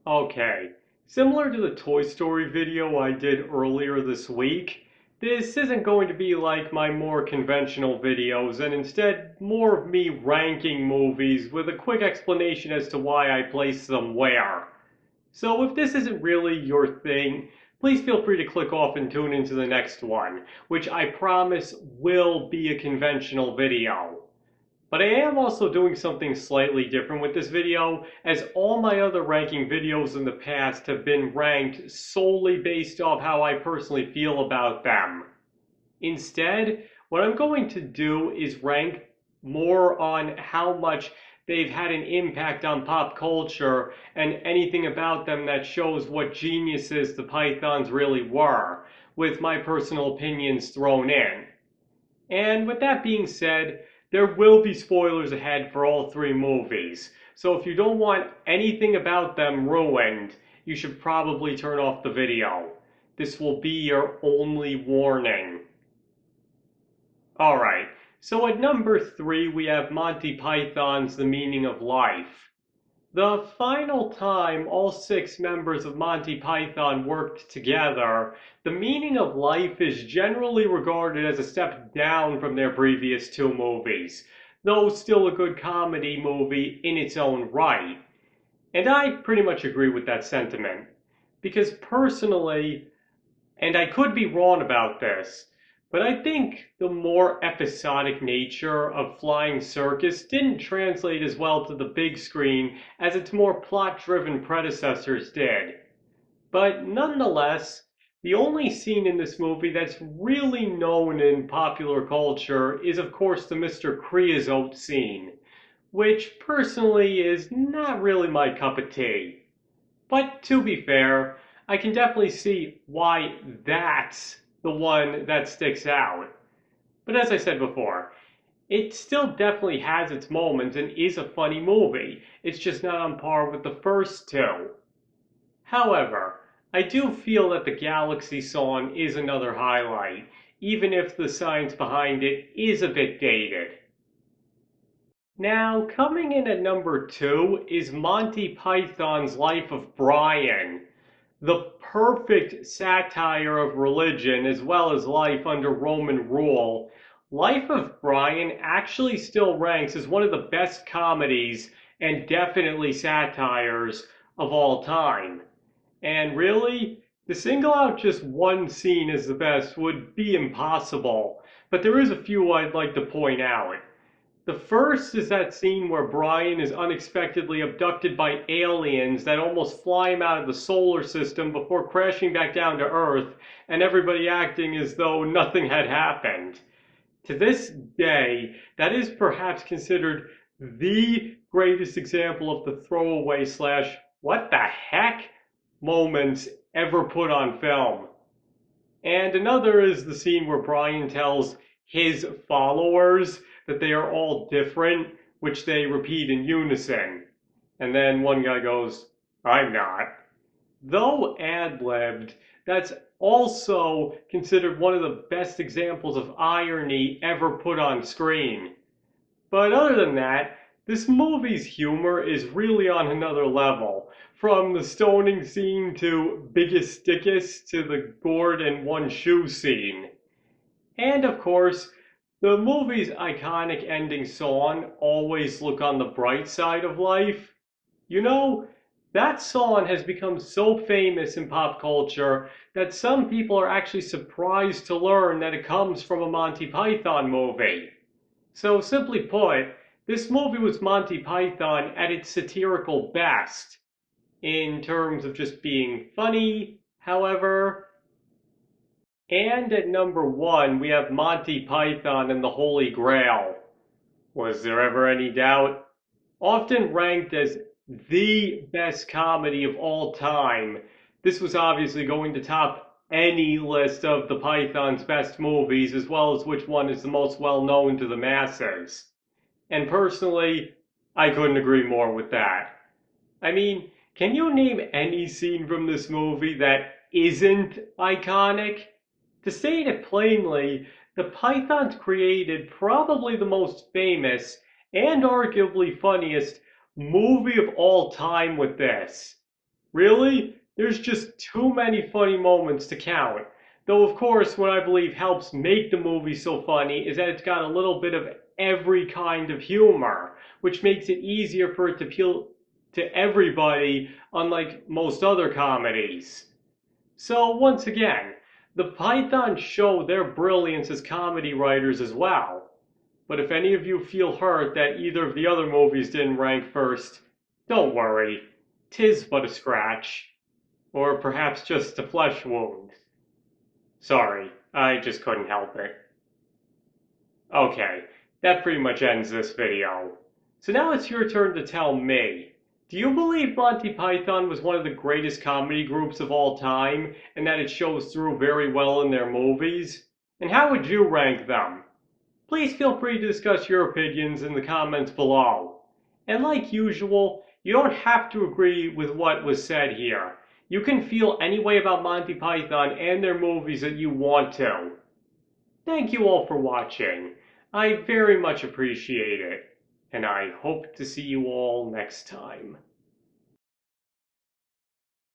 Okay, similar to the Toy Story video I did earlier this week, this isn't going to be like my more conventional videos, and instead more of me ranking movies with a quick explanation as to why I place them where. So if this isn't really your thing, please feel free to click off and tune into the next one, which I promise will be a conventional video. But I am also doing something slightly different with this video, as all my other ranking videos in the past have been ranked solely based off how I personally feel about them. Instead, what I'm going to do is rank more on how much they've had an impact on pop culture and anything about them that shows what geniuses the Pythons really were, with my personal opinions thrown in. And with that being said, there will be spoilers ahead for all three movies. So if you don't want anything about them ruined, you should probably turn off the video. This will be your only warning. Alright, so at number 3 we have Monty Python's The Meaning of Life. The final time all 6 members of Monty Python worked together, The Meaning of Life is generally regarded as a step down from their previous 2 movies, though still a good comedy movie in its own right. And I pretty much agree with that sentiment. Because personally, and I could be wrong about this, but I think the more episodic nature of Flying Circus didn't translate as well to the big screen as its more plot-driven predecessors did. But nonetheless, the only scene in this movie that's really known in popular culture is of course the Mr. Creosote scene, which personally is not really my cup of tea. But to be fair, I can definitely see why that's the one that sticks out. But as I said before, it still definitely has its moments and is a funny movie. It's just not on par with the first 2. However, I do feel that the Galaxy song is another highlight, even if the science behind it is a bit dated. Now, coming in at number 2 is Monty Python's Life of Brian, the perfect satire of religion as well as life under Roman rule. Life of Brian actually still ranks as one of the best comedies and definitely satires of all time. And really, to single out just one scene as the best would be impossible, but there is a few I'd like to point out. The first is that scene where Brian is unexpectedly abducted by aliens that almost fly him out of the solar system before crashing back down to Earth, and everybody acting as though nothing had happened. To this day, that is perhaps considered the greatest example of the throwaway slash what the heck moments ever put on film. And another is the scene where Brian tells his followers that they are all different, which they repeat in unison. And then one guy goes, I'm not. Though ad-libbed, that's also considered one of the best examples of irony ever put on screen. But other than that, this movie's humor is really on another level. From the stoning scene to Biggest Stickus to the gourd and one shoe scene. And of course, the movie's iconic ending song, Always Look on the Bright Side of Life. You know, that song has become so famous in pop culture that some people are actually surprised to learn that it comes from a Monty Python movie. So simply put, this movie was Monty Python at its satirical best, in terms of just being funny, however. And at number 1, we have Monty Python and the Holy Grail. Was there ever any doubt? Often ranked as the best comedy of all time, this was obviously going to top any list of the Python's best movies, as well as which one is the most well known to the masses. And personally, I couldn't agree more with that. I mean, can you name any scene from this movie that isn't iconic? To state it plainly, the Pythons created probably the most famous and arguably funniest movie of all time with this. Really? There's just too many funny moments to count. Though, of course, what I believe helps make the movie so funny is that it's got a little bit of every kind of humor, which makes it easier for it to appeal to everybody, unlike most other comedies. So, once again, the Pythons show their brilliance as comedy writers as well. But if any of you feel hurt that either of the other movies didn't rank first, don't worry. 'Tis but a scratch. Or perhaps just a flesh wound. Sorry, I just couldn't help it. Okay, that pretty much ends this video. So now it's your turn to tell me. Do you believe Monty Python was one of the greatest comedy groups of all time, and that it shows through very well in their movies? And how would you rank them? Please feel free to discuss your opinions in the comments below. And like usual, you don't have to agree with what was said here. You can feel any way about Monty Python and their movies that you want to. Thank you all for watching. I very much appreciate it, and I hope to see you all next time.